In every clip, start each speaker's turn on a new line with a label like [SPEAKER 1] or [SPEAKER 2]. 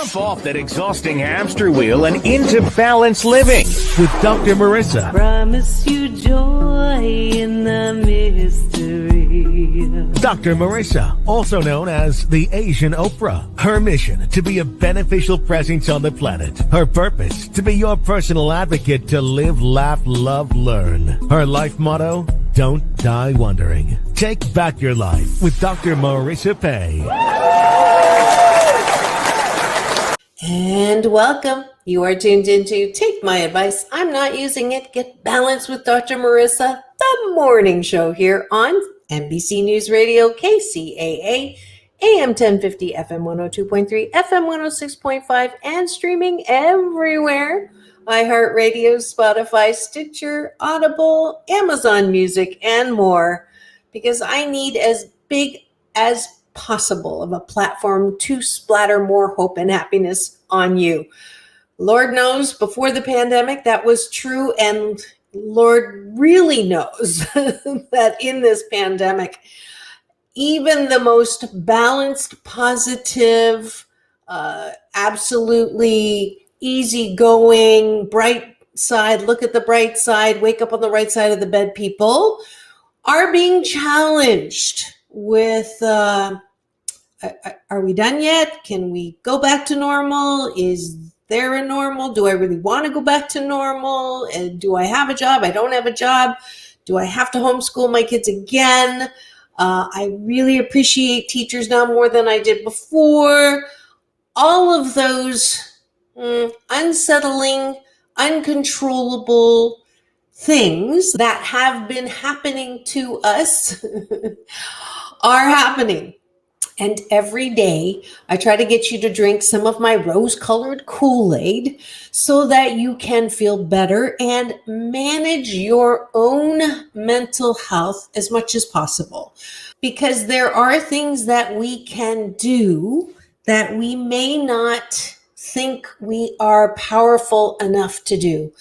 [SPEAKER 1] Jump off that exhausting hamster wheel and into balanced living with Dr. Marissa.
[SPEAKER 2] Promise you joy in the mystery.
[SPEAKER 1] Dr. Marissa, also known as the Asian Oprah. Her mission, to be a beneficial presence on the planet. Her purpose, to be your personal advocate to live, laugh, love, learn. Her life motto, don't die wondering. Take back your life with Dr. Marissa Pay.
[SPEAKER 2] And welcome. You are tuned into Take My Advice. I'm not using it. Get balanced with Dr. Marissa, the morning show here on NBC News Radio, KCAA, AM 1050, FM 102.3, FM 106.5, and streaming everywhere. iHeartRadio, Spotify, Stitcher, Audible, Amazon Music, and more. Because I need as big as possible of a platform to splatter more hope and happiness on you. Lord knows before the pandemic that was true, and Lord really knows that in this pandemic, even the most balanced, positive, absolutely easygoing, bright side, look at the bright side, wake up on the right side of the bed people are being challenged with, are we done yet? Can we go back to normal? Is there a normal? Do I really want to go back to normal? And do I have a job? I don't have a job. Do I have to homeschool my kids again? I really appreciate teachers now more than I did before. All of those unsettling, uncontrollable things that have been happening to us are happening. And every day I try to get you to drink some of my rose-colored Kool-Aid so that you can feel better and manage your own mental health as much as possible. Because there are things that we can do that we may not think we are powerful enough to do.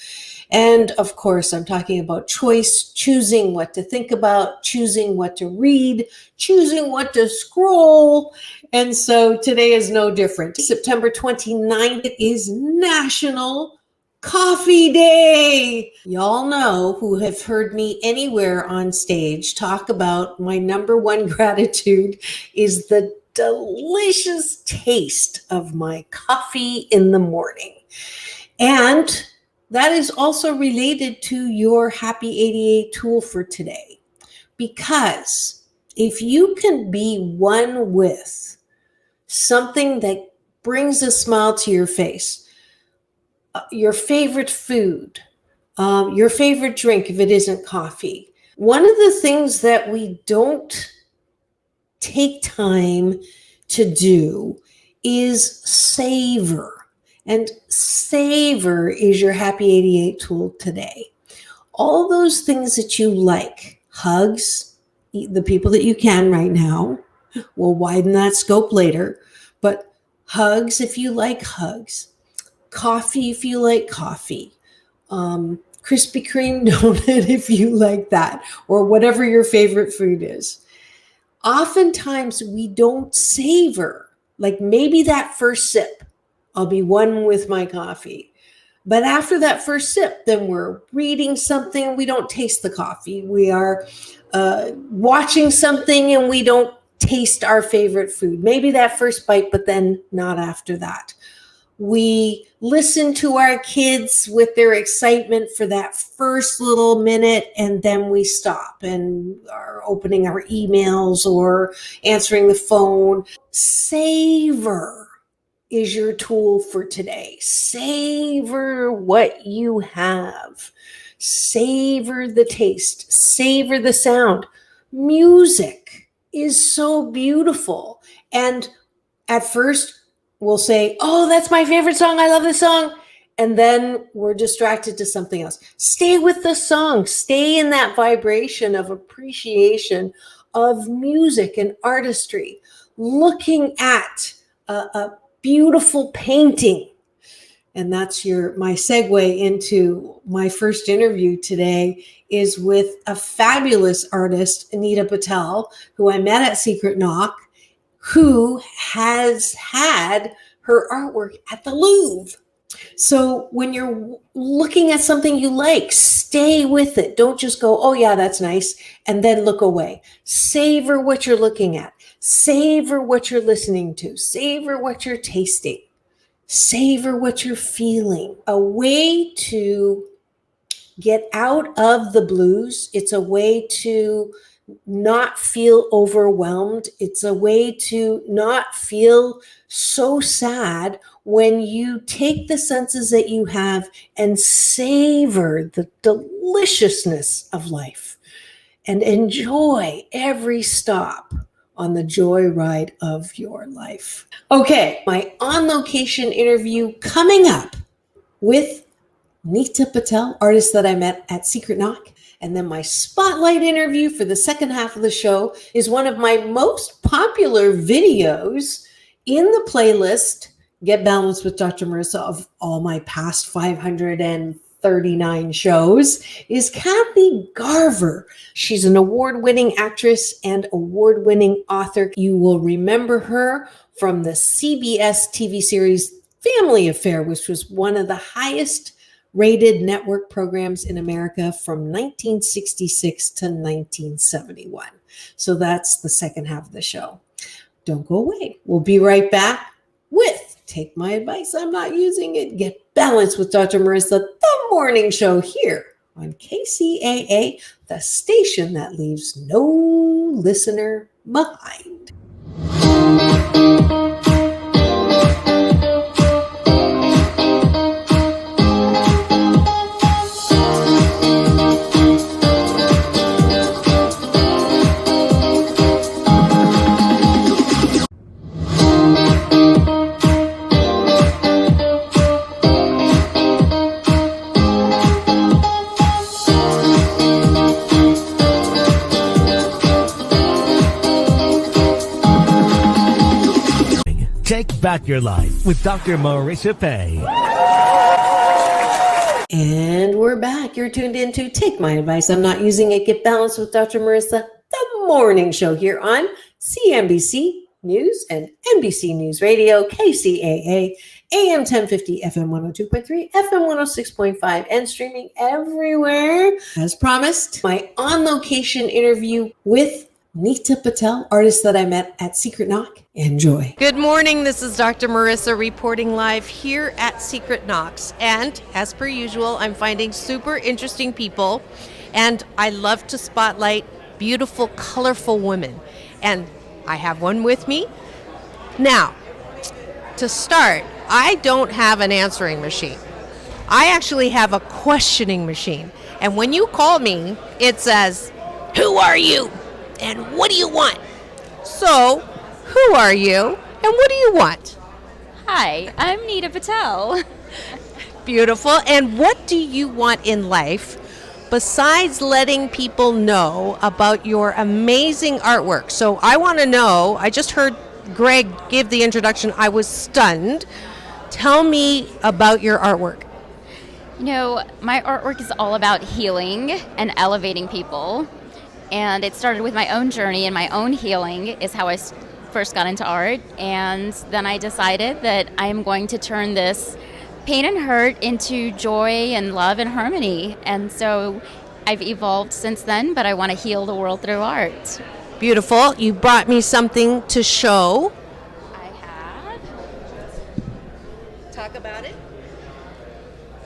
[SPEAKER 2] And of course, I'm talking about choice, choosing what to think about, choosing what to read, choosing what to scroll. And so today is no different. September 29th, it is National Coffee Day. Y'all know, who have heard me anywhere on stage, talk about my number one gratitude is the delicious taste of my coffee in the morning. And that is also related to your Happy 88 tool for today. Because if you can be one with something that brings a smile to your face, your favorite food, your favorite drink, if it isn't coffee, one of the things that we don't take time to do is savor. And savor is your Happy 88 tool today. All those things that you like, hugs, the people that you can right now, we'll widen that scope later, but hugs if you like hugs, coffee if you like coffee, Krispy Kreme donut if you like that, or whatever your favorite food is. Oftentimes we don't savor, like maybe that first sip. I'll be one with my coffee. But after that first sip, then we're reading something, we don't taste the coffee. We are watching something and we don't taste our favorite food. Maybe that first bite, but then not after that. We listen to our kids with their excitement for that first little minute, and then we stop and are opening our emails or answering the phone. Savor is your tool for today. Savor what you have. Savor the taste. Savor the sound. Music is so beautiful. And at first we'll say, oh, that's my favorite song. I love this song. And then we're distracted to something else. Stay with the song. Stay in that vibration of appreciation of music and artistry. Looking at a beautiful painting. And that's my segue into my first interview today is with a fabulous artist, Nita Patel, who I met at Secret Knock, who has had her artwork at the Louvre. So when you're looking at something you like, stay with it. Don't just go, oh yeah, that's nice, and then look away. Savor what you're looking at. Savor what you're listening to. Savor what you're tasting. Savor what you're feeling. A way to get out of the blues. It's a way to not feel overwhelmed. It's a way to not feel so sad when you take the senses that you have and savor the deliciousness of life and enjoy every stop on the joyride of your life. Okay, my on-location interview coming up with Nita Patel, artist that I met at Secret Knock. And then my spotlight interview for the second half of the show is one of my most popular videos in the playlist, Get Balanced with Dr. Marissa, of all my past 539 shows, is Kathy Garver. She's an award-winning actress and award-winning author. You will remember her from the CBS TV series Family Affair, which was one of the highest rated network programs in America from 1966 to 1971. So that's the second half of the show. Don't go away. We'll be right back with Take My Advice, I'm Not Using It, Get Balanced with Dr. Marissa, the morning show here on KCAA, the station that leaves no listener behind.
[SPEAKER 1] Take back your life with Dr. Marissa Pay.
[SPEAKER 2] And we're back. You're tuned in to Take My Advice, I'm Not Using It, Get Balanced with Dr. Marissa, the morning show here on CNBC News and NBC News Radio, KCAA, AM 1050, FM 102.3, FM 106.5, and streaming everywhere. As promised, my on-location interview with Nita Patel, artist that I met at Secret Knock. Enjoy.
[SPEAKER 3] Good morning. This is Dr. Marissa reporting live here at Secret Knocks. And as per usual, I'm finding super interesting people. And I love to spotlight beautiful, colorful women. And I have one with me. Now, to start, I don't have an answering machine. I actually have a questioning machine. And when you call me, it says, "Who are you? And what do you want?" So, who are you and what do you want?
[SPEAKER 4] Hi, I'm Nita Patel.
[SPEAKER 3] Beautiful. And what do you want in life besides letting people know about your amazing artwork? So I want to know, I just heard Greg give the introduction. I was stunned. Tell me about your artwork.
[SPEAKER 4] You know, my artwork is all about healing and elevating people. And it started with my own journey and my own healing is how I first got into art. And then I decided that I'm going to turn this pain and hurt into joy and love and harmony. And so I've evolved since then, but I want to heal the world through art.
[SPEAKER 3] Beautiful. You brought me something to show.
[SPEAKER 4] I have.
[SPEAKER 3] Talk about it.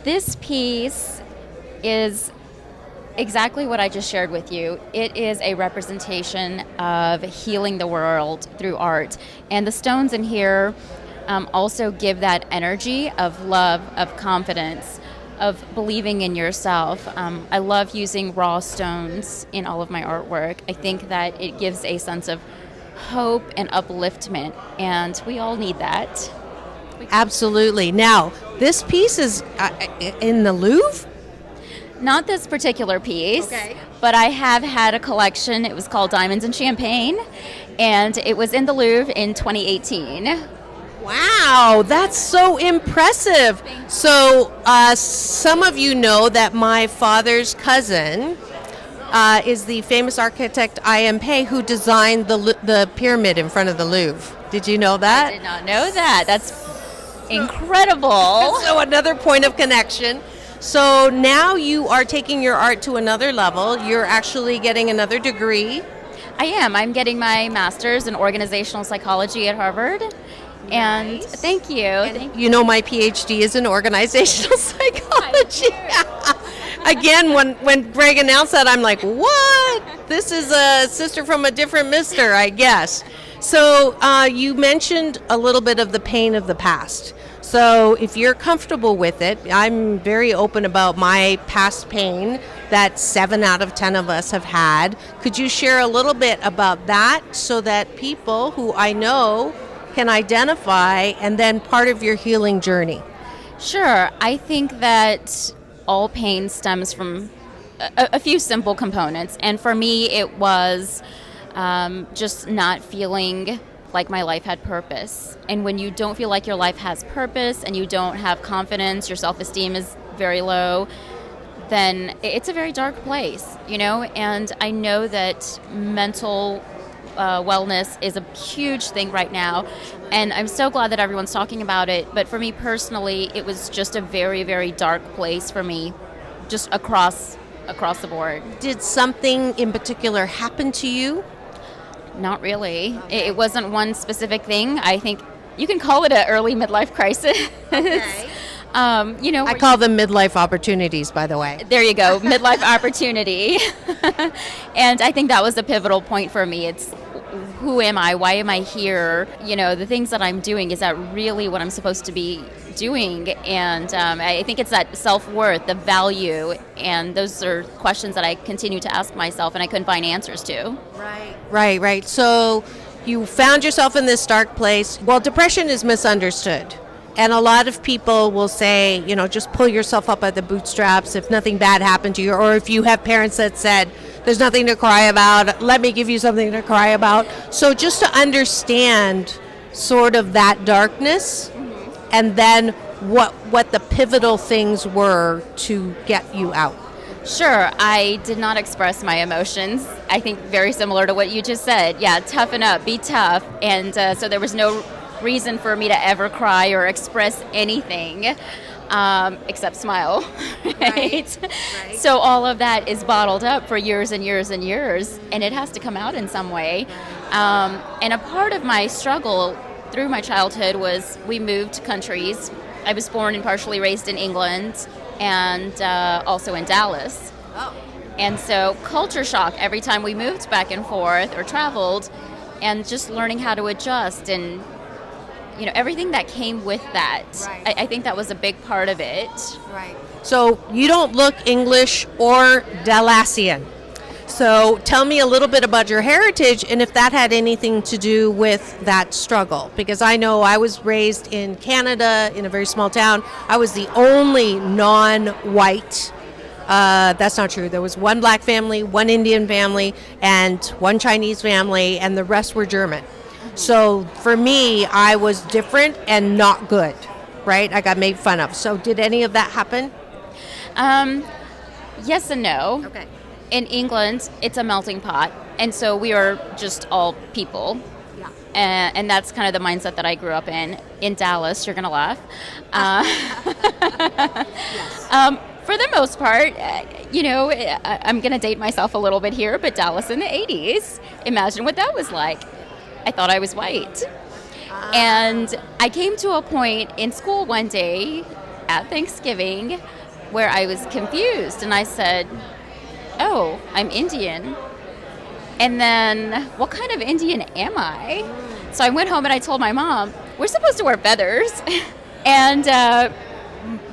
[SPEAKER 4] This piece is exactly what I just shared with you. It is a representation of healing the world through art. And the stones in here also give that energy of love, of confidence, of believing in yourself. I love using raw stones in all of my artwork. I think that it gives a sense of hope and upliftment, and we all need that.
[SPEAKER 3] Absolutely. Now, this piece is in the Louvre?
[SPEAKER 4] Not this particular piece, but I have had a collection. It was called Diamonds and Champagne, and it was in the Louvre in 2018.
[SPEAKER 3] Wow, that's so impressive. So some of you know that my father's cousin is the famous architect I.M. Pei, who designed the pyramid in front of the Louvre. Did you know that?
[SPEAKER 4] I did not know that. That's incredible.
[SPEAKER 3] So another point of connection. So now you are taking your art to another level. You're actually getting another degree.
[SPEAKER 4] I am. I'm getting my master's in organizational psychology at Harvard. And
[SPEAKER 3] Nice.
[SPEAKER 4] thank you.
[SPEAKER 3] And you know my PhD is in organizational psychology. Again, when Greg announced that, I'm like, what? This is a sister from a different mister, I guess. So you mentioned a little bit of the pain of the past. So if you're comfortable with it, I'm very open about my past pain that 7 out of 10 of us have had. Could you share a little bit about that so that people who I know can identify and then part of your healing journey?
[SPEAKER 4] Sure. I think that all pain stems from a few simple components. And for me, it was just not feeling like my life had purpose. And when you don't feel like your life has purpose and you don't have confidence, your self-esteem is very low, then it's a very dark place, you know? And I know that mental wellness is a huge thing right now. And I'm so glad that everyone's talking about it. But for me personally, it was just a very, very dark place for me, just across the board.
[SPEAKER 3] Did something in particular happen to you?
[SPEAKER 4] Not really. It wasn't one specific thing. I think you can call it an early midlife crisis.
[SPEAKER 3] Okay.
[SPEAKER 4] I
[SPEAKER 3] call them midlife opportunities, by the way.
[SPEAKER 4] There you go, midlife opportunity. And I think that was a pivotal point for me. It's who am I? Why am I here? You know, the things that I'm doing, is that really what I'm supposed to be doing? And I think it's that self-worth, the value, and those are questions that I continue to ask myself and I couldn't find answers to.
[SPEAKER 3] Right. So you found yourself in this dark place. Well, depression is misunderstood. And a lot of people will say, just pull yourself up by the bootstraps if nothing bad happened to you, or if you have parents that said, there's nothing to cry about, let me give you something to cry about. So just to understand sort of that darkness, and then what the pivotal things were to get you out.
[SPEAKER 4] Sure, I did not express my emotions. I think very similar to what you just said. Yeah, toughen up, be tough. And so there was no reason for me to ever cry or express anything except smile. Right? So all of that is bottled up for years and years and years, and it has to come out in some way. And a part of my struggle through my childhood was we moved countries. I was born and partially raised in England and also in Dallas. Oh. And so culture shock every time we moved back and forth or traveled, and just learning how to adjust and everything that came with that. Right. I think that was a big part of it.
[SPEAKER 3] Right. So you don't look English or Dallasian. So tell me a little bit about your heritage and if that had anything to do with that struggle. Because I know I was raised in Canada in a very small town. I was the only non-white. That's not true. There was one black family, one Indian family, and one Chinese family, and the rest were German. So for me, I was different and not good, right? I got made fun of. So did any of that happen?
[SPEAKER 4] Yes and no.
[SPEAKER 3] Okay.
[SPEAKER 4] In England, it's a melting pot, and so we are just all people. Yeah. And that's kind of the mindset that I grew up in. In Dallas, you're going to laugh. Yes. For the most part, I'm going to date myself a little bit here, but Dallas in the 80s, imagine what that was like. I thought I was white. And I came to a point in school one day at Thanksgiving where I was confused, and I said, oh, I'm Indian. And then, what kind of Indian am I? So I went home and I told my mom, we're supposed to wear feathers. And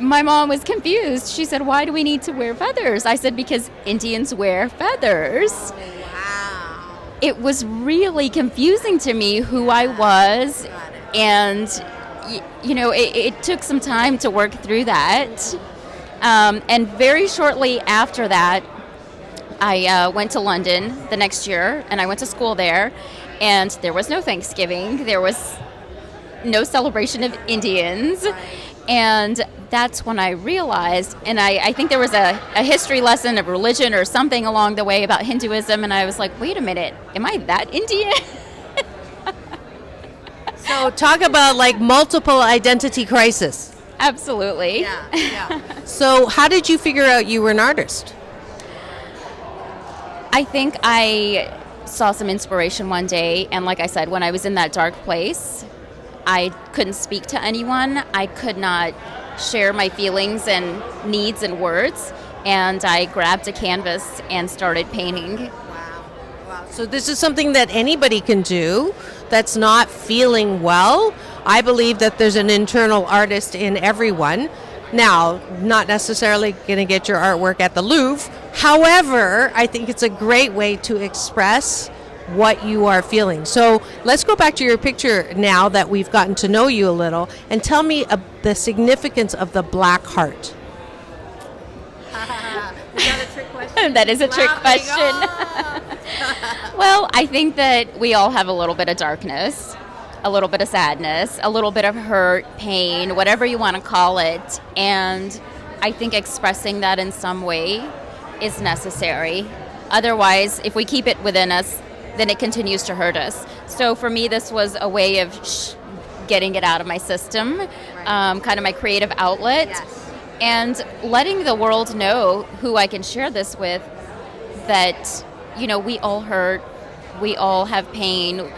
[SPEAKER 4] my mom was confused. She said, why do we need to wear feathers? I said, because Indians wear feathers. Wow. It was really confusing to me who I was. And, it took some time to work through that. And very shortly after that, I went to London the next year, and I went to school there, and there was no Thanksgiving. There was no celebration of Indians. And that's when I realized, and I think there was a history lesson of religion or something along the way about Hinduism, and I was like, wait a minute, am I that Indian?
[SPEAKER 3] So talk about like multiple identity crisis.
[SPEAKER 4] Absolutely.
[SPEAKER 3] Yeah. So how did you figure out you were an artist?
[SPEAKER 4] I think I saw some inspiration one day, and like I said, when I was in that dark place, I couldn't speak to anyone. I could not share my feelings and needs in words, and I grabbed a canvas and started painting.
[SPEAKER 3] Wow. So this is something that anybody can do that's not feeling well. I believe that there's an internal artist in everyone. Now, not necessarily going to get your artwork at the Louvre. However, I think it's a great way to express what you are feeling. So let's go back to your picture now that we've gotten to know you a little, and tell me the significance of the black heart.
[SPEAKER 4] Is that a trick question? That is a trick question. Well, I think that we all have a little bit of darkness, a little bit of sadness, a little bit of hurt, pain, whatever you want to call it. And I think expressing that in some way is necessary. Otherwise, if we keep it within us, then it continues to hurt us. So for me, this was a way of getting it out of my system, kind of my creative outlet, and letting the world know who I can share this with, that, you know, we all hurt, we all have pain,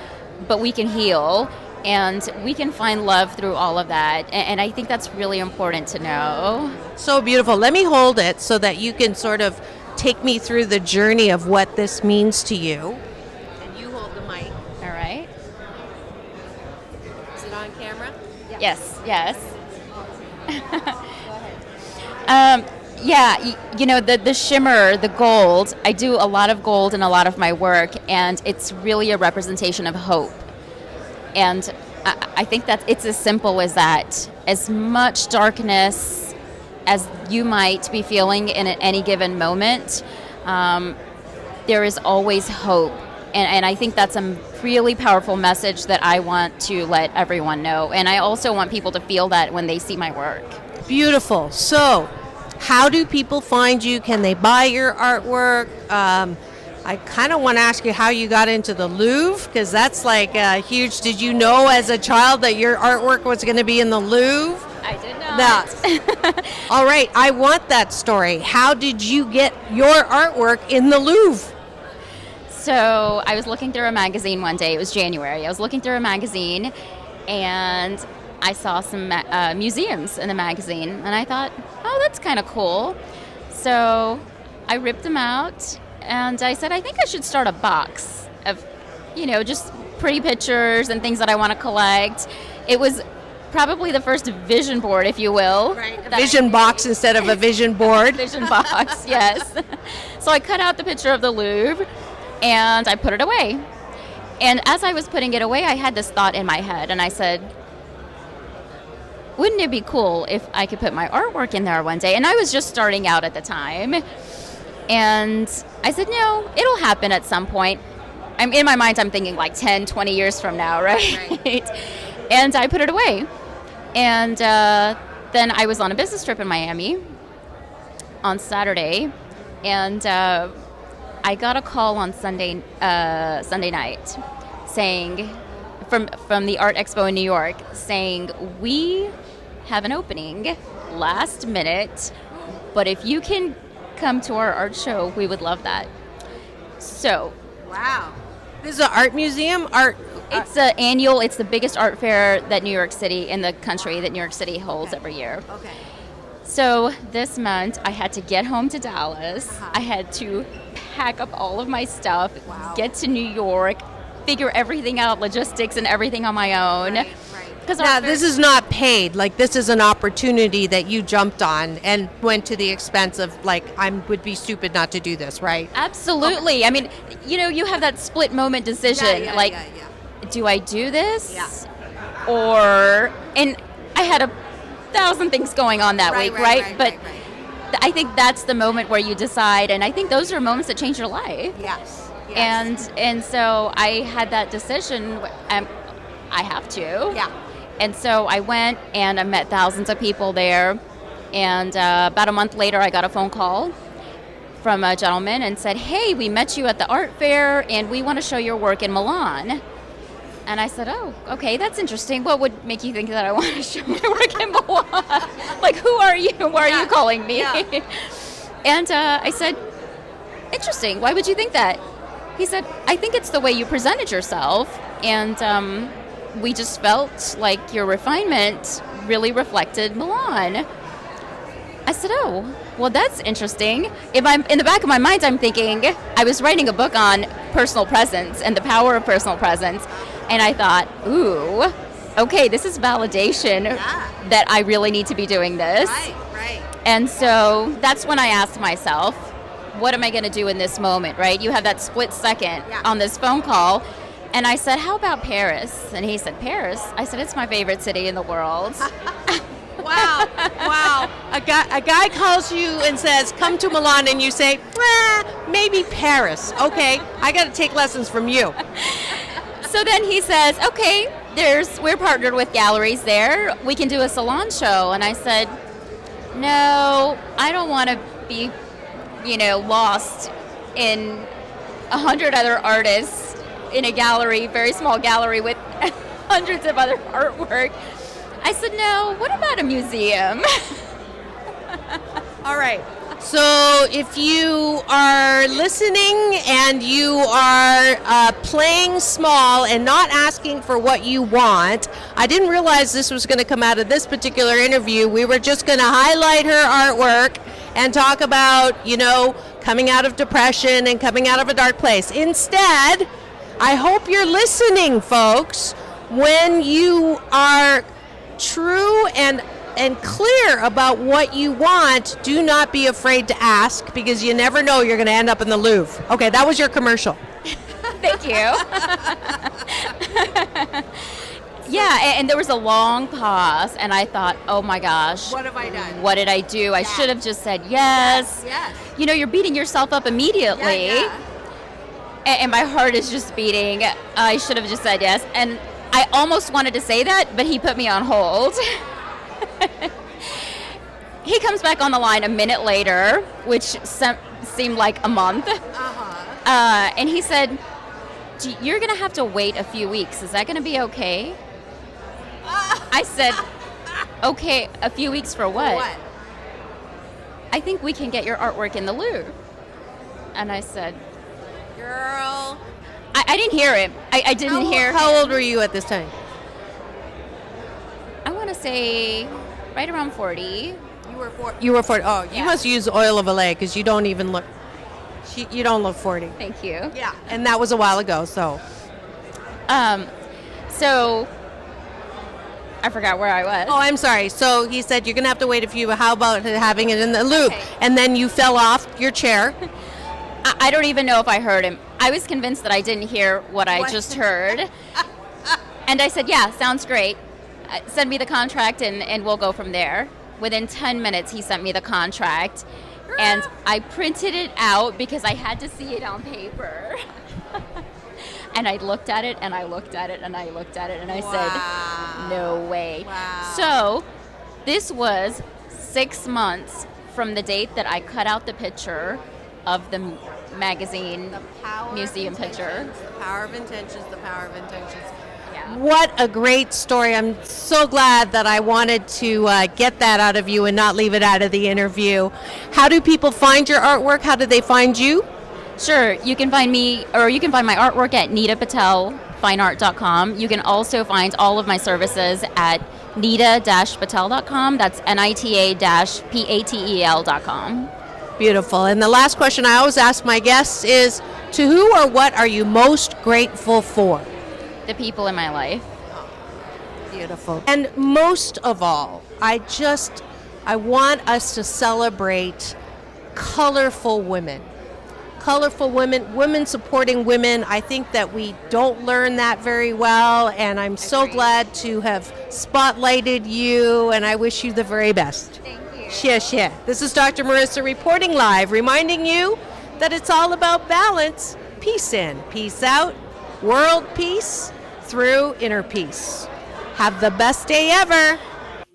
[SPEAKER 4] but we can heal, and we can find love through all of that. And I think that's really important to know.
[SPEAKER 3] So beautiful. Let me hold it so that you can sort of take me through the journey of what this means to you. And you hold the mic.
[SPEAKER 4] All right.
[SPEAKER 3] Is it on camera?
[SPEAKER 4] Yes. You know, the shimmer, the gold, I do a lot of gold in a lot of my work, and it's really a representation of hope. And I think that it's as simple as that. As much darkness as you might be feeling in at any given moment, there is always hope. And I think that's a really powerful message that I want to let everyone know. And I also want people to feel that when they see my work.
[SPEAKER 3] Beautiful. So, how do people find you? Can they buy your artwork? I kind of want to ask you how you got into the Louvre, because that's like huge. Did you know as a child that your artwork was going to be in the Louvre?
[SPEAKER 4] I did not.
[SPEAKER 3] All right, I want that story. How did you get your artwork in the Louvre?
[SPEAKER 4] So I was looking through a magazine one day. It was January. I was looking through a magazine, and I saw some museums in the magazine, and I thought, oh, that's kind of cool. So I ripped them out, and I said, I think I should start a box of, you know, just pretty pictures and things that I want to collect. It was probably the first vision board, if you will.
[SPEAKER 3] Right. A vision box instead of a vision board.
[SPEAKER 4] Vision box, yes. So I cut out the picture of the Louvre, and I put it away. And as I was putting it away, I had this thought in my head, and I said, wouldn't it be cool if I could put my artwork in there one day? And I was just starting out at the time. And I said, no, it'll happen at some point. I'm in my mind, I'm thinking like 10, 20 years from now, right? And I put it away. And then I was on a business trip in Miami on Saturday. And I got a call on Sunday night saying, from the Art Expo in New York, saying, we have an opening last minute, but if you can come to our art show, we would love that. So,
[SPEAKER 3] wow. This is an art museum?
[SPEAKER 4] It's an annual, it's the biggest art fair that New York City, in the country, that New York City holds every year.
[SPEAKER 3] Okay.
[SPEAKER 4] So this month, I had to get home to Dallas. I had to pack up all of my stuff, get to New York, figure everything out, logistics and everything on my own.
[SPEAKER 3] Right. Now, this is not paid. Like, this is an opportunity that you jumped on and went to the expense of, like, I would be stupid not to do this, right?
[SPEAKER 4] Absolutely. Okay. I mean, you know, you have that split moment decision. Do I do this?
[SPEAKER 3] Yeah.
[SPEAKER 4] Or, and I had 1,000 things going on that week, right? But I think that's the moment where you decide, and I think those are moments that change your life.
[SPEAKER 3] Yes.
[SPEAKER 4] And so I had that decision. I have to.
[SPEAKER 3] Yeah.
[SPEAKER 4] And so I went and I met thousands of people there. And about a month later, I got a phone call from a gentleman and said, hey, we met you at the art fair and we want to show your work in Milan. And I said, oh, okay, that's interesting. What would make you think that I want to show my work in Milan? Like, who are you? Why are you calling me? Yeah. And I said, interesting. Why would you think that? He said, I think it's the way you presented yourself. And we just felt like your refinement really reflected Milan. I said, oh, well, that's interesting. In the back of my mind, I'm thinking, I was writing a book on personal presence and the power of personal presence. And I thought, ooh, okay, this is validation that I really need to be doing this.
[SPEAKER 3] Right.
[SPEAKER 4] And so that's when I asked myself, what am I going to do in this moment, right? You have that split second on this phone call. And I said, how about Paris? And he said, Paris? I said, it's my favorite city in the world.
[SPEAKER 3] Wow. A guy calls you and says, come to Milan, and you say, maybe Paris. Okay, I got to take lessons from you.
[SPEAKER 4] So then he says, okay, we're partnered with galleries there. We can do a salon show. And I said, no, I don't want to be, lost in 100 other artists in a gallery, very small gallery with hundreds of other artwork. I said, no, what about a museum?
[SPEAKER 3] All right. So if you are listening and you are playing small and not asking for what you want, I didn't realize this was going to come out of this particular interview. We were just going to highlight her artwork and talk about, coming out of depression and coming out of a dark place. Instead, I hope you're listening, folks, when you are true and clear about what you want. Do not be afraid to ask, because you never know, you're going to end up in the Louvre. Okay, that was your commercial.
[SPEAKER 4] Thank you. Yeah, and there was a long pause, and I thought, oh my gosh.
[SPEAKER 3] What have I done?
[SPEAKER 4] What did I do? I should have just said yes.
[SPEAKER 3] Yes.
[SPEAKER 4] You're beating yourself up immediately.
[SPEAKER 3] Yeah.
[SPEAKER 4] And my heart is just beating. I should have just said yes. And I almost wanted to say that, but he put me on hold. He comes back on the line a minute later, which seemed like a month. And he said, you're going to have to wait a few weeks. Is that going to be okay? I said, okay, a few weeks for what? I think we can get your artwork in the Louvre. And I said,
[SPEAKER 3] girl.
[SPEAKER 4] I didn't hear him. I didn't hear him.
[SPEAKER 3] How old were you at this time?
[SPEAKER 4] I want to say right around 40.
[SPEAKER 3] You were 40. Oh, you
[SPEAKER 4] Yeah.
[SPEAKER 3] must use oil of Olay, because you don't even look. You don't look 40.
[SPEAKER 4] Thank you.
[SPEAKER 3] Yeah, and that was a while ago. So
[SPEAKER 4] I forgot where I was.
[SPEAKER 3] Oh, I'm sorry. So he said you're gonna have to wait a few. How about having it in the Louvre?
[SPEAKER 4] Okay.
[SPEAKER 3] And then you fell off your chair.
[SPEAKER 4] I don't even know if I heard him. I was convinced that I didn't hear what I just heard. And I said, yeah, sounds great. Send me the contract and we'll go from there. Within 10 minutes, he sent me the contract. And I printed it out because I had to see it on paper. And I looked at it, and I looked at it, and I looked at it, and I said, no way.
[SPEAKER 3] Wow.
[SPEAKER 4] So this was 6 months from the date that I cut out the picture of the magazine museum picture.
[SPEAKER 3] The power of intentions, the power of intentions.
[SPEAKER 4] Yeah.
[SPEAKER 3] What a great story. I'm so glad that I wanted to get that out of you and not leave it out of the interview. How do people find your artwork? How do they find you?
[SPEAKER 4] Sure, you can find me, or you can find my artwork at nitapatelfineart.com. You can also find all of my services at nita-patel.com. That's nita-patel.com.
[SPEAKER 3] Beautiful. And the last question I always ask my guests is, to who or what are you most grateful for?
[SPEAKER 4] The people in my life.
[SPEAKER 3] Beautiful. And most of all, I want us to celebrate colorful women. Colorful women, women supporting women. I think that we don't learn that very well, and I'm so glad to have spotlighted you, and I wish you the very best.
[SPEAKER 4] Thank you.
[SPEAKER 3] Xie. This is Dr. Marissa reporting live, reminding you that it's all about balance. Peace in, peace out, world peace through inner peace. Have the best day ever.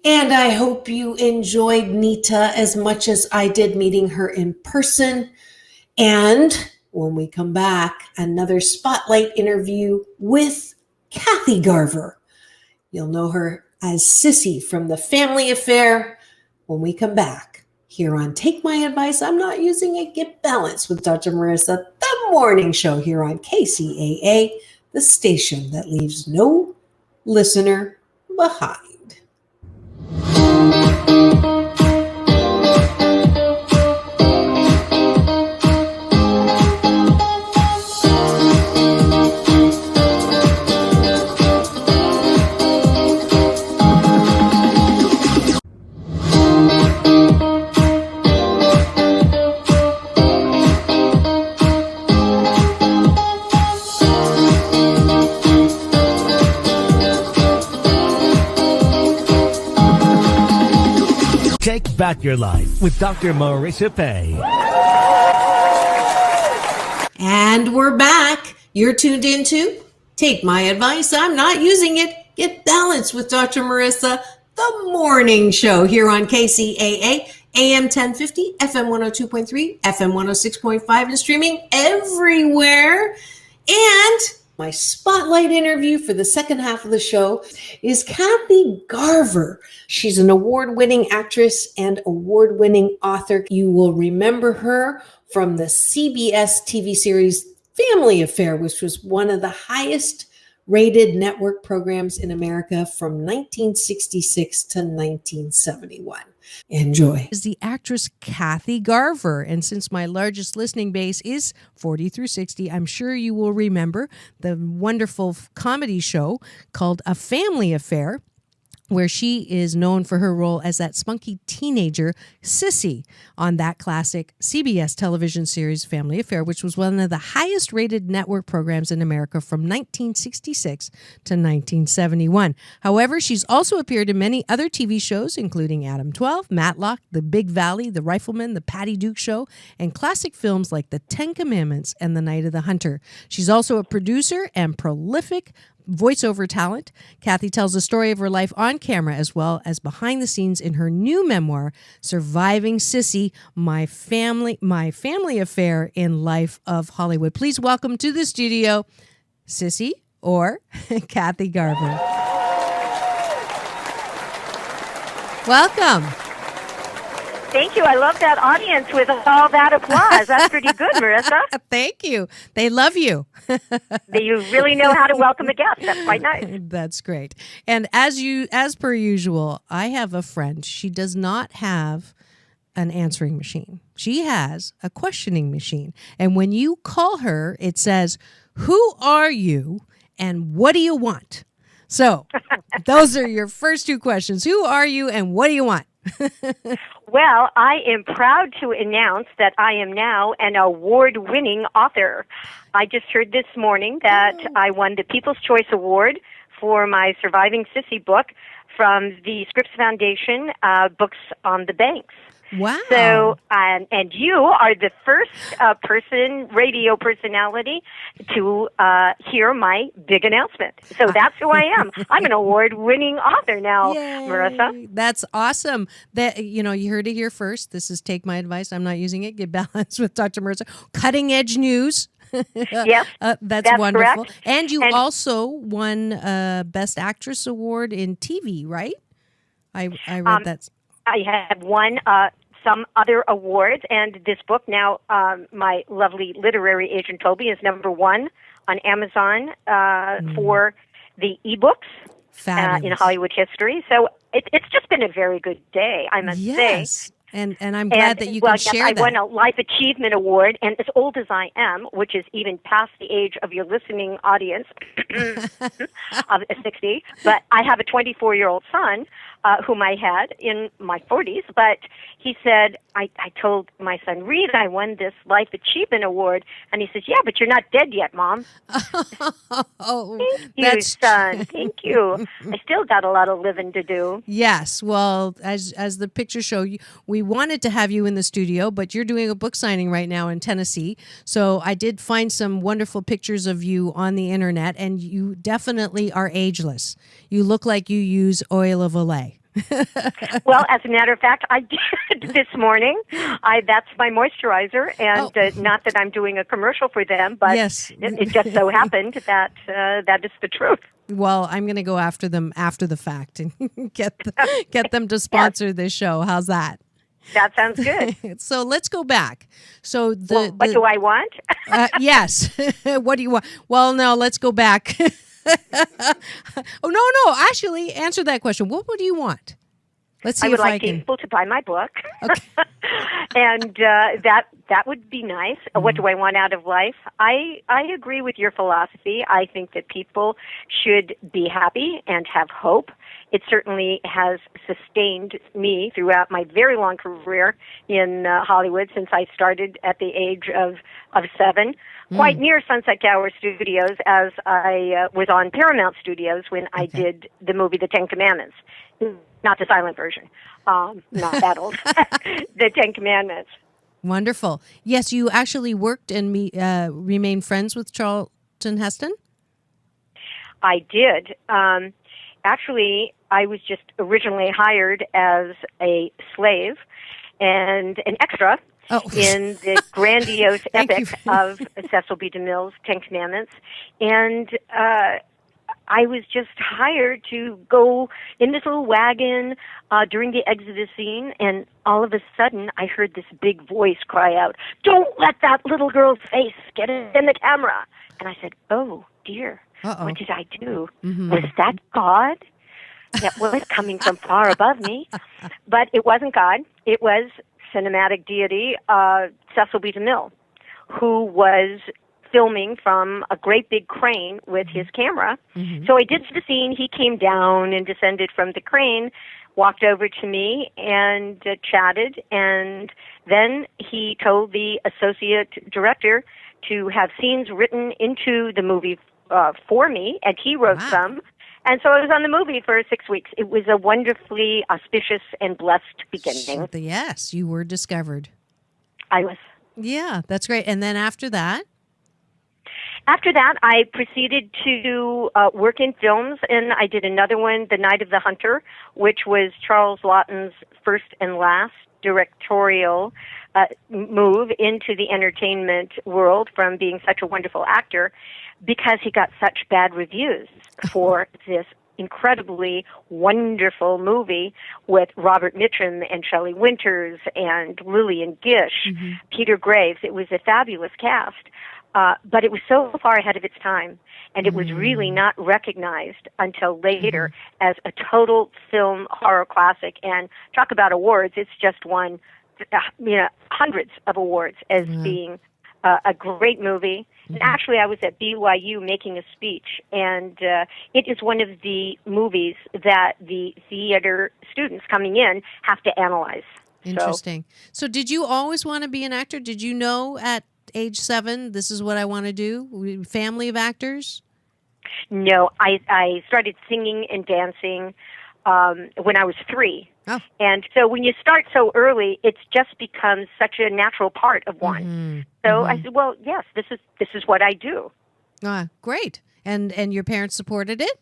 [SPEAKER 2] And I hope you enjoyed Nita as much as I did meeting her in person. And when we come back, another spotlight interview with Kathy Garver. You'll know her as Sissy from The Family Affair when we come back here on Take My Advice, I'm Not Using It, Get Balanced with Dr. Marissa, the morning show here on KCAA, the station that leaves no listener behind.
[SPEAKER 1] Take back your life with Dr. Marissa Pay.
[SPEAKER 2] And we're back. You're tuned into Take My Advice, I'm Not Using It, Get Balanced with Dr. Marissa, the morning show here on KCAA, AM 1050, FM 102.3, FM 106.5, and streaming everywhere. And my spotlight interview for the second half of the show is Kathy Garver. She's an award-winning actress and award-winning author. You will remember her from the CBS TV series Family Affair, which was one of the highest rated network programs in America from 1966 to 1971. Enjoy.
[SPEAKER 3] Is the actress Kathy Garver. And since my largest listening base is 40 through 60, I'm sure you will remember the wonderful comedy show called A Family Affair, where she is known for her role as that spunky teenager, Sissy, on that classic CBS television series, Family Affair, which was one of the highest rated network programs in America from 1966 to 1971. However, she's also appeared in many other TV shows, including Adam 12, Matlock, The Big Valley, The Rifleman, The Patty Duke Show, and classic films like The Ten Commandments and The Night of the Hunter. She's also a producer and prolific voiceover talent. Kathy tells the story of her life on camera as well as behind the scenes in her new memoir, Surviving Sissy, My Family Affair in Life of Hollywood. Please welcome to the studio, Sissy or Kathy Garver. Welcome.
[SPEAKER 5] Thank you. I love that audience with all that applause. That's pretty good, Marissa.
[SPEAKER 3] Thank you. They love you.
[SPEAKER 5] You really know how to welcome a guest. That's quite nice.
[SPEAKER 3] That's great. And as per usual, I have a friend. She does not have an answering machine. She has a questioning machine. And when you call her, it says, "Who are you and what do you want?" So those are your first two questions. Who are you and what do you want?
[SPEAKER 5] Well, I am proud to announce that I am now an award-winning author. I just heard this morning that I won the People's Choice Award for my Surviving Sissy book from the Scripps Foundation, Books on the Banks.
[SPEAKER 3] Wow.
[SPEAKER 5] So, and you are the first radio personality to hear my big announcement. So that's who I am. I'm an award-winning author now,
[SPEAKER 3] Yay.
[SPEAKER 5] Marissa.
[SPEAKER 3] That's awesome. That you heard it here first. This is Take My Advice, I'm Not Using It, Get Balanced with Dr. Marissa. Cutting edge news.
[SPEAKER 5] Yes,
[SPEAKER 3] that's wonderful.
[SPEAKER 5] Correct.
[SPEAKER 3] And you also won Best Actress Award in TV, right? I read that.
[SPEAKER 5] I have won some other awards, and this book now, my lovely literary agent Toby, is #1 on Amazon for the ebooks in Hollywood history. So it's just been a very good day, I must say.
[SPEAKER 3] And I'm glad that you can share that.
[SPEAKER 5] I won a Life Achievement Award, and as old as I am, which is even past the age of your listening audience of 60, but I have a 24-year-old son whom I had in my 40s, but he said, I told my son, Reed, I won this Life Achievement Award, and he says, yeah, but you're not dead yet, Mom.
[SPEAKER 3] Oh,
[SPEAKER 5] thank you, son. Thank you. I still got a lot of living to do.
[SPEAKER 3] Yes. Well, as the pictures show, we wanted to have you in the studio, but you're doing a book signing right now in Tennessee. So I did find some wonderful pictures of you on the internet, and you definitely are ageless. You look like you use oil of Olay.
[SPEAKER 5] Well, as a matter of fact, I did this morning. That's my moisturizer, and not that I'm doing a commercial for them, but
[SPEAKER 3] Yes.
[SPEAKER 5] it just so happened that that is the truth.
[SPEAKER 3] Well, I'm going to go after them after the fact and get them to sponsor this show. How's that?
[SPEAKER 5] That sounds good.
[SPEAKER 3] So let's go back. So
[SPEAKER 5] What do I want?
[SPEAKER 3] Yes. What do you want? Well, no, let's go back. Oh, no. Actually, answer that question. What do you want? Let's see
[SPEAKER 5] I would
[SPEAKER 3] if I
[SPEAKER 5] like
[SPEAKER 3] can.
[SPEAKER 5] people to buy my book,
[SPEAKER 3] Okay.
[SPEAKER 5] and that would be nice. What do I want out of life? I agree with your philosophy. I think that people should be happy and have hope. It certainly has sustained me throughout my very long career in Hollywood since I started at the age of 7. Quite near Sunset Gower Studios, as I was on Paramount Studios when I did the movie The Ten Commandments. Not the silent version. Not that old. The Ten Commandments.
[SPEAKER 3] Wonderful. Yes, you actually worked and remained friends with Charlton Heston?
[SPEAKER 5] I did. Actually, I was just originally hired as a slave and an extra in the grandiose epic of Cecil B. DeMille's Ten Commandments. And I was just hired to go in this little wagon during the Exodus scene, and all of a sudden I heard this big voice cry out, "Don't let that little girl's face get in the camera." And I said, "Oh, dear, what did I do? Was that God? That was coming from far above me." But it wasn't God. It was cinematic deity Cecil B. DeMille, who was filming from a great big crane with his camera. So I did the scene. He came down and descended from the crane, walked over to me and chatted, and then he told the associate director to have scenes written into the movie for me, and he wrote some. And so I was on the movie for 6 weeks. It was a wonderfully auspicious and blessed beginning.
[SPEAKER 3] Yes, you were discovered.
[SPEAKER 5] I was.
[SPEAKER 3] Yeah, that's great. And then after that?
[SPEAKER 5] After that, I proceeded to work in films, and I did another one, The Night of the Hunter, which was Charles Laughton's first and last directorial move into the entertainment world from being such a wonderful actor, because he got such bad reviews for this incredibly wonderful movie with Robert Mitchum and Shelley Winters and Lillian Gish, Peter Graves. It was a fabulous cast. But it was so far ahead of its time, and it was really not recognized until later as a total film horror classic. And talk about awards, it's just won hundreds of awards as being a great movie. And actually, I was at BYU making a speech, and it is one of the movies that the theater students coming in have to analyze.
[SPEAKER 3] Interesting. So did you always want to be an actor? Did you know at age 7, this is what I want to do? Family of actors?
[SPEAKER 5] No, I started singing and dancing when I was 3. Oh. And so when you start so early, it just becomes such a natural part of one. So I said, well, yes, this is what I do.
[SPEAKER 3] Great. And your parents supported it?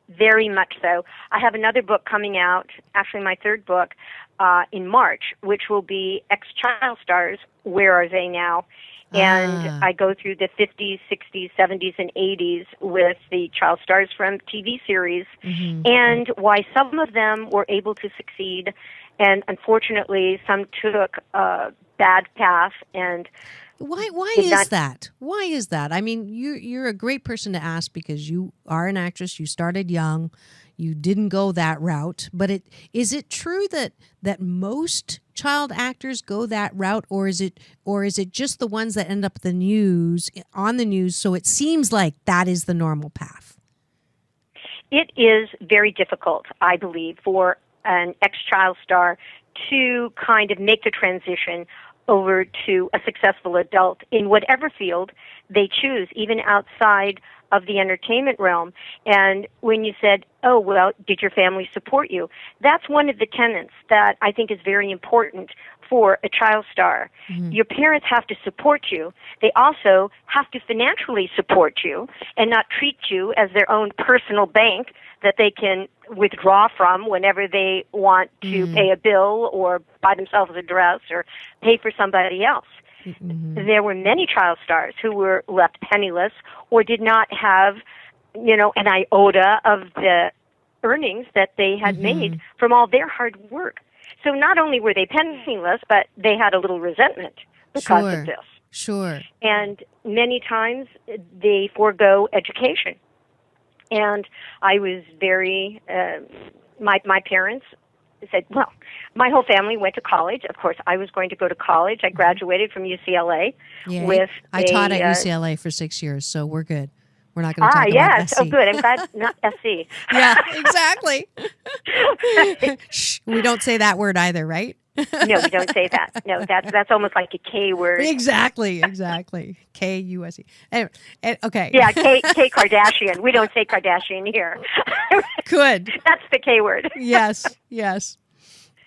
[SPEAKER 5] Very much so. I have another book coming out, actually my third book, in March, which will be Ex-Child Stars, Where Are They Now? And I go through the 50s, 60s, 70s, and 80s with the child stars from TV series and why some of them were able to succeed and unfortunately some took a bad path. And
[SPEAKER 3] why is that? Why is that? I mean, you're a great person to ask because you are an actress. You started young. You didn't go that route. But is it true that most child actors go that route, or is it just the ones that end up on the news? So it seems like that is the normal path.
[SPEAKER 5] It is very difficult, I believe, for an ex-child star to kind of make the transition over to a successful adult in whatever field they choose, even outside of the entertainment realm. And when you said, oh, well, did your family support you? That's one of the tenets that I think is very important for a child star. Your parents have to support you. They also have to financially support you and not treat you as their own personal bank that they can withdraw from whenever they want to pay a bill or buy themselves a dress or pay for somebody else. There were many child stars who were left penniless or did not have, an iota of the earnings that they had made from all their hard work. So not only were they penniless, but they had a little resentment because of this.
[SPEAKER 3] Sure.
[SPEAKER 5] And many times they forego education. And I was very, my parents said, well, my whole family went to college. Of course, I was going to go to college. I graduated from UCLA with
[SPEAKER 3] I taught at UCLA for 6 years, so we're good. We're not going to talk about SC.
[SPEAKER 5] Oh, good. I'm glad not SC.
[SPEAKER 3] Yeah, exactly. Shh, we don't say that word either, right?
[SPEAKER 5] No, we don't say that. No, that's almost like a K word.
[SPEAKER 3] Exactly. K-U-S-E. Anyway, okay.
[SPEAKER 5] Yeah, K Kardashian. We don't say Kardashian here.
[SPEAKER 3] Good.
[SPEAKER 5] That's the K word.
[SPEAKER 3] Yes.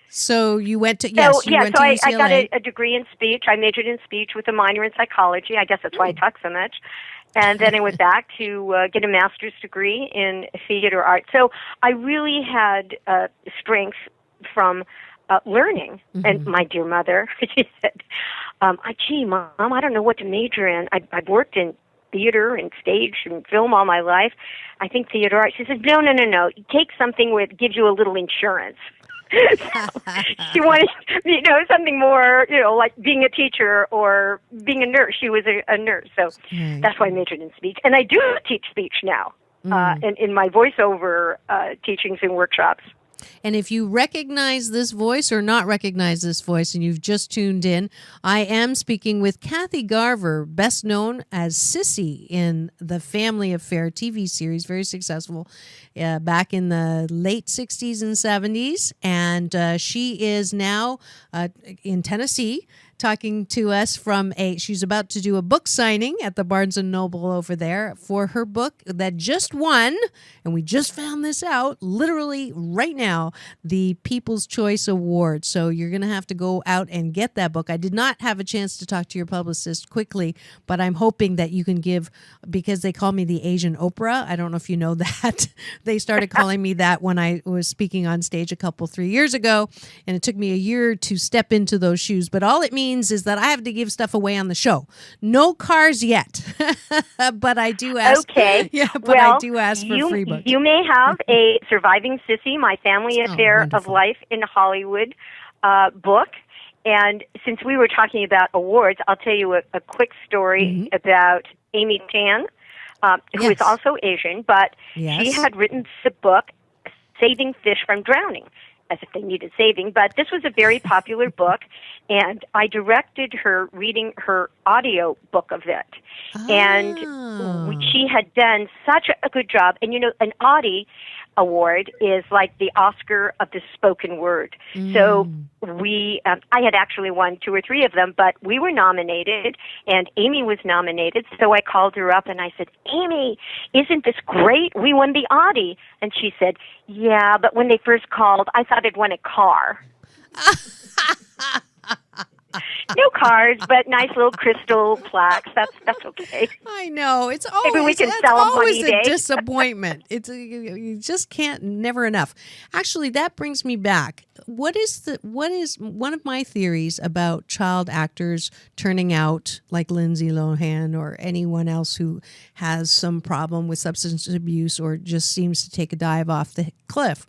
[SPEAKER 3] So you went to
[SPEAKER 5] UCLA. I got a degree in speech. I majored in speech with a minor in psychology. I guess that's why I talk so much. And then I went back to get a master's degree in theater art. So I really had strength from learning. And my dear mother, she said, gee, Mom, I don't know what to major in. I've worked in theater and stage and film all my life. I think theater art. She said, no. Take something where it gives you a little insurance. She wanted, something more, like being a teacher or being a nurse. She was a nurse, so that's why I majored in speech. And I do teach speech now in my voiceover teachings and workshops.
[SPEAKER 3] And if you recognize this voice or not recognize this voice and you've just tuned in, I am speaking with Kathy Garver, best known as Sissy in the Family Affair TV series, very successful back in the late 60s and 70s. And she is now in Tennessee talking to us from she's about to do a book signing at the Barnes & Noble over there for her book that just won, and we just found this out literally right now, the People's Choice Award. So you're going to have to go out and get that book. I did not have a chance to talk to your publicist quickly, but I'm hoping that you can give, because they call me the Asian Oprah. I don't know if you know that. They started calling me that when I was speaking on stage 3 years ago, and it took me a year to step into those shoes. But all it means is that I have to give stuff away on the show. No cars yet, but I do ask. Okay. Yeah, but I do ask for free books.
[SPEAKER 5] You may have a Surviving Sissy, My Family Affair of Life in Hollywood book. And since we were talking about awards, I'll tell you a quick story about Amy Tan, who is also Asian, but she had written the book, Saving Fish from Drowning, as if they needed saving. But this was a very popular book, and I directed her reading her audio book of it. And she had done such a good job. And, an Audie Award is like the Oscar of the spoken word. So I had actually won 2 or 3 of them, but we were nominated, and Amy was nominated. So I called her up and I said, Amy, isn't this great? We won the Audie. And she said, yeah, but when they first called, I thought I'd won a car. No cars, but nice little crystal plaques. That's okay.
[SPEAKER 3] I know. It's always,
[SPEAKER 5] maybe we can sell them
[SPEAKER 3] always
[SPEAKER 5] one day.
[SPEAKER 3] A disappointment. You just can't, never enough. Actually, that brings me back. What is one of my theories about child actors turning out like Lindsay Lohan or anyone else who has some problem with substance abuse or just seems to take a dive off the cliff?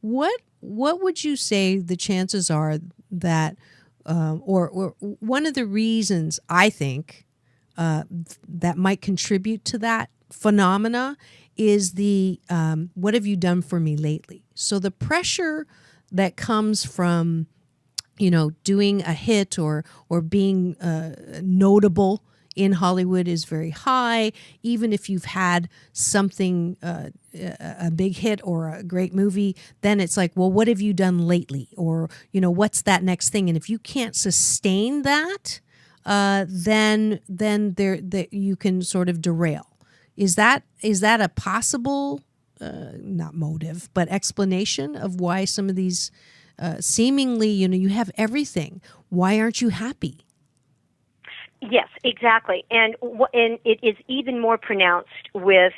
[SPEAKER 3] What would you say the chances are that or one of the reasons I think that might contribute to that phenomena is the what have you done for me lately? So the pressure that comes from, doing a hit or being notable in Hollywood is very high. Even if you've had something, a big hit or a great movie, then it's like, well, what have you done lately? Or, what's that next thing? And if you can't sustain that, then you can sort of derail. Is that a possible, not motive, but explanation of why some of these seemingly, you have everything. Why aren't you happy?
[SPEAKER 5] Yes, exactly. And it is even more pronounced with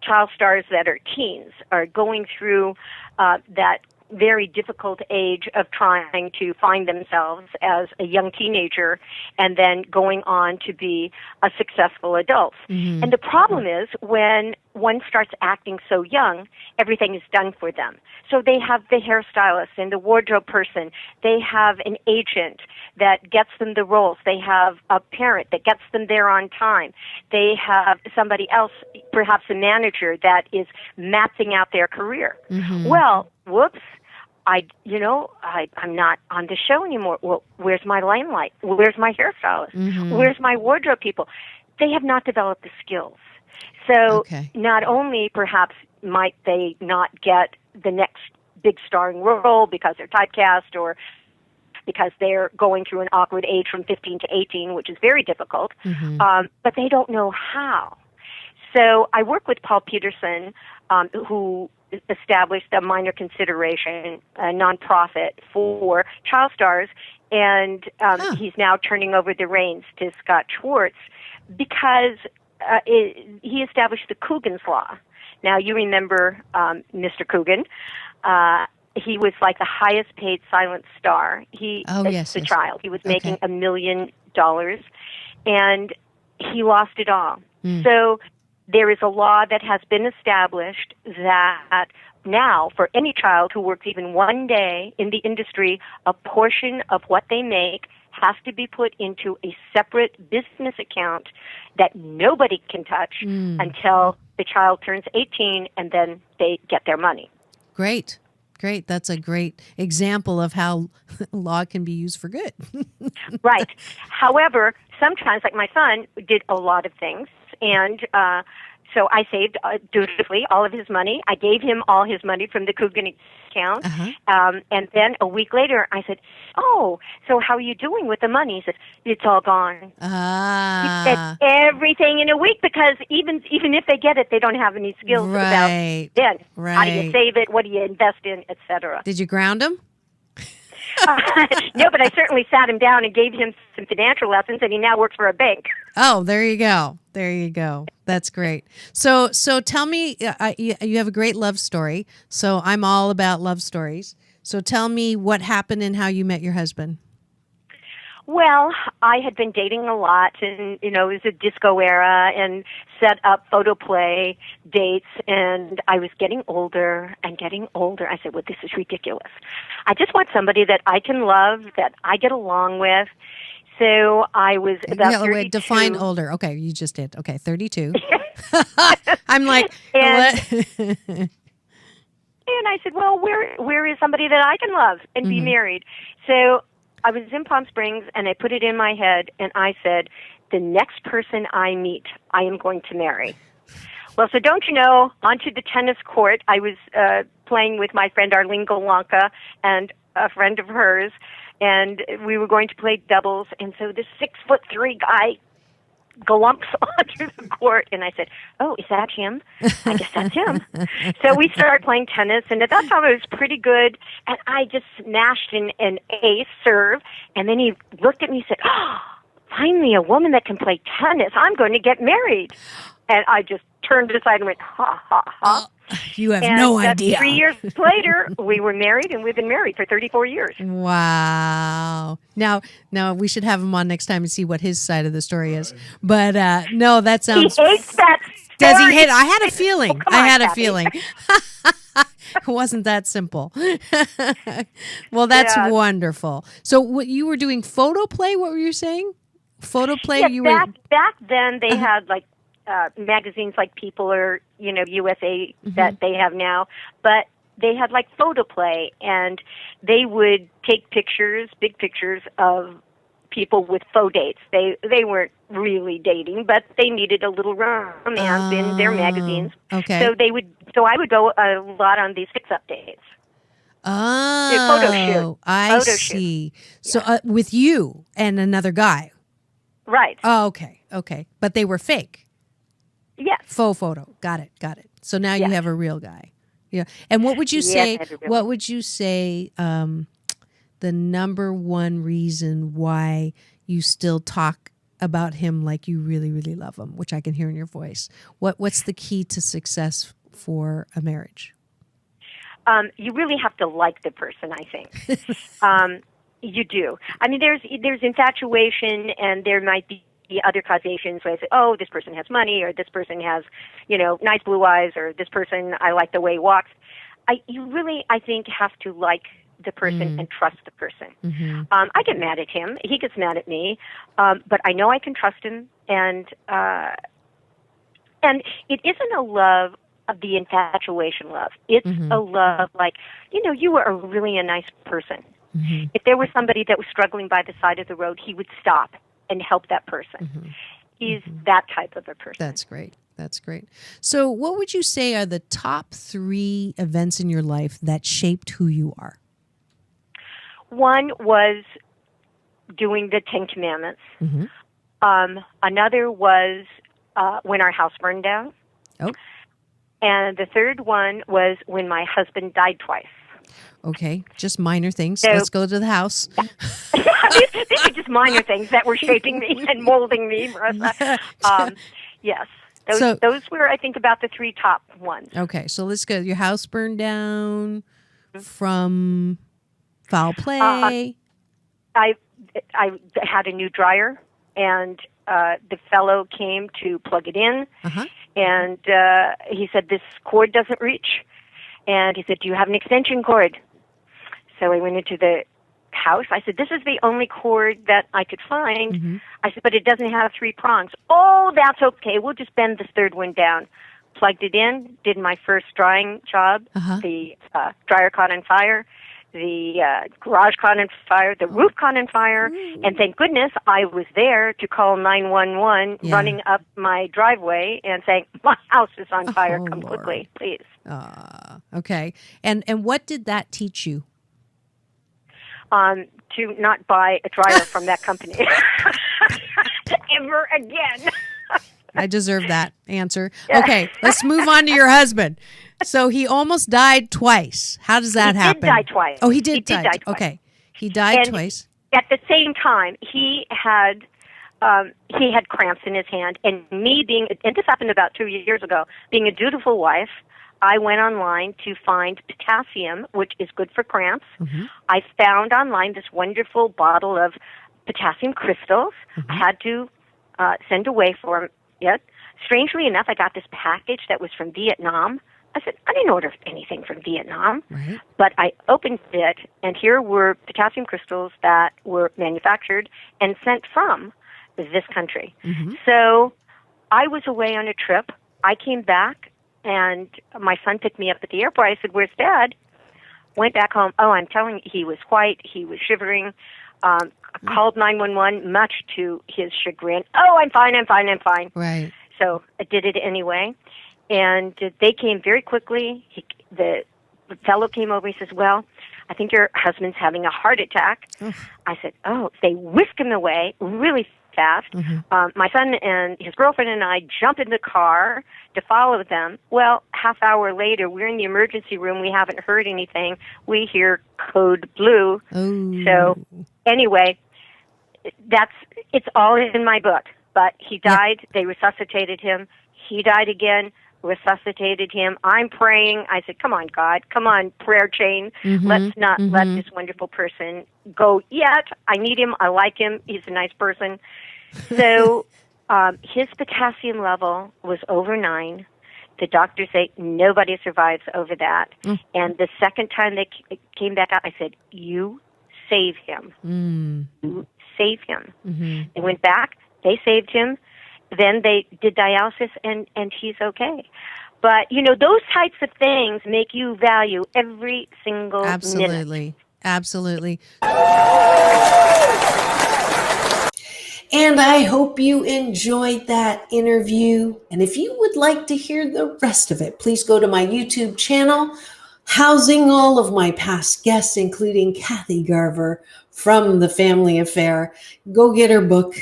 [SPEAKER 5] child stars that are teens, are going through that very difficult age of trying to find themselves as a young teenager and then going on to be a successful adult. Mm-hmm. And the problem is when one starts acting so young, everything is done for them. So they have the hairstylist and the wardrobe person. They have an agent that gets them the roles. They have a parent that gets them there on time. They have somebody else, perhaps a manager, that is mapping out their career. Mm-hmm. Well, whoops. I'm not on the show anymore. Well, where's my limelight? Where's my hairstylist? Mm-hmm. Where's my wardrobe people? They have not developed the skills. So not only perhaps might they not get the next big starring role because they're typecast or because they're going through an awkward age from 15 to 18, which is very difficult, but they don't know how. So I work with Paul Peterson, who established a minor consideration, a nonprofit for child stars, and he's now turning over the reins to Scott Schwartz because he established the Coogan's Law. Now, you remember Mr. Coogan. He was like the highest paid silent star. Child. He was making $1 million, and he lost it all. So there is a law that has been established that now, for any child who works even one day in the industry, a portion of what they make has to be put into a separate business account that nobody can touch until the child turns 18, and then they get their money.
[SPEAKER 3] Great. That's a great example of how law can be used for good.
[SPEAKER 5] Right. However, sometimes, like my son did a lot of things, and so I saved dutifully all of his money. I gave him all his money from the Coogan account. And then a week later, I said, "Oh, so how are you doing with the money?" He said, "It's all gone." He said everything in a week because even if they get it, they don't have any skills about then. How do you save it? What do you invest in, etc.
[SPEAKER 3] Did you ground him?
[SPEAKER 5] No, but I certainly sat him down and gave him some financial lessons, and he now works for a bank.
[SPEAKER 3] Oh, there you go. That's great. So tell me, you have a great love story. So I'm all about love stories. So tell me what happened and how you met your husband.
[SPEAKER 5] Well, I had been dating a lot, and it was a disco era, and set up photo play dates, and I was getting older and getting older. I said, well, this is ridiculous. I just want somebody that I can love, that I get along with. So I was about 32.
[SPEAKER 3] Define older. Okay, you just did. Okay, 32. I'm like,
[SPEAKER 5] and I said, well, where is somebody that I can love and be married? So I was in Palm Springs, and I put it in my head, and I said, the next person I meet, I am going to marry. Well, so don't you know, onto the tennis court, I was playing with my friend Arlene Golanka and a friend of hers, and we were going to play doubles, and so this 6'3" guy glumps onto the court, and I said, oh, is that him? I guess that's him. So we started playing tennis, and at that time I was pretty good, and I just smashed an ace serve, and then he looked at me and said, oh, finally a woman that can play tennis. I'm going to get married. And I just turned aside and went, ha, ha, ha.
[SPEAKER 3] You have no idea.
[SPEAKER 5] 3 years later, we were married, and we've been married for 34 years.
[SPEAKER 3] Wow. Now we should have him on next time and see what his side of the story is. But no, that sounds...
[SPEAKER 5] He hates that story.
[SPEAKER 3] Does he hate? I had a feeling.
[SPEAKER 5] Kathy.
[SPEAKER 3] It wasn't that simple. Well, that's wonderful. So what you were doing photo play? What were you saying? Photo play?
[SPEAKER 5] Yeah, back then they had like magazines like People or USA that they have now, but they had like photo play, and they would take pictures, big pictures of people with faux dates. They weren't really dating, but they needed a little romance in their magazines.
[SPEAKER 3] Okay.
[SPEAKER 5] So I would go a lot on these fix-up dates.
[SPEAKER 3] Oh,
[SPEAKER 5] photo shoot.
[SPEAKER 3] I see. So with you and another guy.
[SPEAKER 5] Right.
[SPEAKER 3] Oh, okay. But they were fake.
[SPEAKER 5] Yes.
[SPEAKER 3] Faux photo. Got it. So now you have a real guy. Yeah. And what would you say? What would you say the number one reason why you still talk about him like you really, really love him, which I can hear in your voice? What's the key to success for a marriage?
[SPEAKER 5] You really have to like the person, I think. You do. I mean, there's infatuation, and there might be other causations where I say, oh, this person has money, or this person has, nice blue eyes, or this person, I like the way he walks. You really, I think, have to like the person and trust the person.
[SPEAKER 3] Mm-hmm.
[SPEAKER 5] I get mad at him. He gets mad at me. But I know I can trust him. And it isn't a love of the infatuation love. It's a love like, you are really a nice person.
[SPEAKER 3] Mm-hmm.
[SPEAKER 5] If there was somebody that was struggling by the side of the road, he would stop and help that person.
[SPEAKER 3] Mm-hmm.
[SPEAKER 5] He's that type of a person.
[SPEAKER 3] That's great. That's great. So what would you say are the top 3 events in your life that shaped who you are?
[SPEAKER 5] One was doing the 10 Commandments.
[SPEAKER 3] Mm-hmm.
[SPEAKER 5] Another was when our house burned down.
[SPEAKER 3] Oh.
[SPEAKER 5] And the third one was when my husband died twice.
[SPEAKER 3] Okay, just minor things.
[SPEAKER 5] So,
[SPEAKER 3] let's go to the house.
[SPEAKER 5] These are just minor things that were shaping me and molding me, Marissa. Yes. Those were, I think, about the 3 top ones.
[SPEAKER 3] Okay, so let's go. Your house burned down from foul play.
[SPEAKER 5] I had a new dryer, and the fellow came to plug it in, and he said, this cord doesn't reach. And he said, do you have an extension cord? So I went into the house. I said, this is the only cord that I could find. I said, but it doesn't have 3 prongs. Oh, that's okay. We'll just bend this third one down. Plugged it in, did my first drying job. The dryer caught on fire. The garage caught on fire. The roof caught on fire. And thank goodness I was there to call 911 running up my driveway and saying, my house is on fire. Come
[SPEAKER 3] Lord.
[SPEAKER 5] quickly, please.
[SPEAKER 3] Okay. And what did that teach you?
[SPEAKER 5] To not buy a dryer from that company ever again.
[SPEAKER 3] I deserve that answer. Okay, let's move on to your husband. So he almost died twice. How does that happen?
[SPEAKER 5] He did die twice.
[SPEAKER 3] Oh, he did die twice.
[SPEAKER 5] twice.
[SPEAKER 3] Okay, he died twice.
[SPEAKER 5] At the same time, he had cramps in his hand, and this happened about 2 years ago, being a dutiful wife, I went online to find potassium, which is good for cramps. I found online this wonderful bottle of potassium crystals. I had to send away for it. Strangely enough, I got this package that was from Vietnam. I said, I didn't order anything from Vietnam.
[SPEAKER 3] Right.
[SPEAKER 5] But I opened it, and here were potassium crystals that were manufactured and sent from this country. So I was away on a trip. I came back, and my son picked me up at the airport. I said, where's Dad? Went back home. Oh, I'm telling you, he was white. He was shivering. Called 911, much to his chagrin. Oh, I'm fine.
[SPEAKER 3] Right.
[SPEAKER 5] So I did it anyway. And they came very quickly. The fellow came over. He says, well, I think your husband's having a heart attack. I said, oh. They whisked him away really fast. My son and his girlfriend and I jumped in the car to follow them. Well, half hour later, we're in the emergency room. We haven't heard anything. We hear code blue. So anyway, it's all in my book. But he died. They resuscitated him. He died again. Resuscitated him. I'm praying. I said, come on, God. Come on, prayer chain. Let's not let this wonderful person go yet. I need him. I like him. He's a nice person. So his potassium level was over 9. The doctors say nobody survives over that. And the second time they came back out, I said, you save him. You save him. They went back. They saved him. Then they did dialysis, and he's okay. But, those types of things make you value every single minute.
[SPEAKER 3] Absolutely.
[SPEAKER 2] And I hope you enjoyed that interview. And if you would like to hear the rest of it, please go to my YouTube channel, housing all of my past guests, including Kathy Garver from The Family Affair. Go get her book.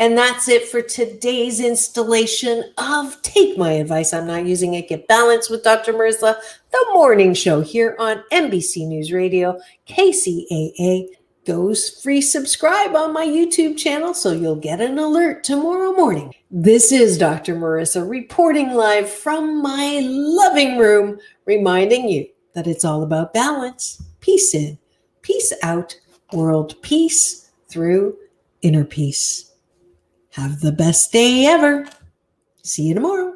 [SPEAKER 2] And that's it for today's installation of Take My Advice, I'm Not Using It, Get Balanced with Dr. Marissa, the morning show here on NBC News Radio, KCAA go free subscribe on my YouTube channel so you'll get an alert tomorrow morning. This is Dr. Marissa reporting live from my loving room, reminding you that it's all about balance, peace in, peace out, world peace through inner peace. Have the best day ever. See you tomorrow.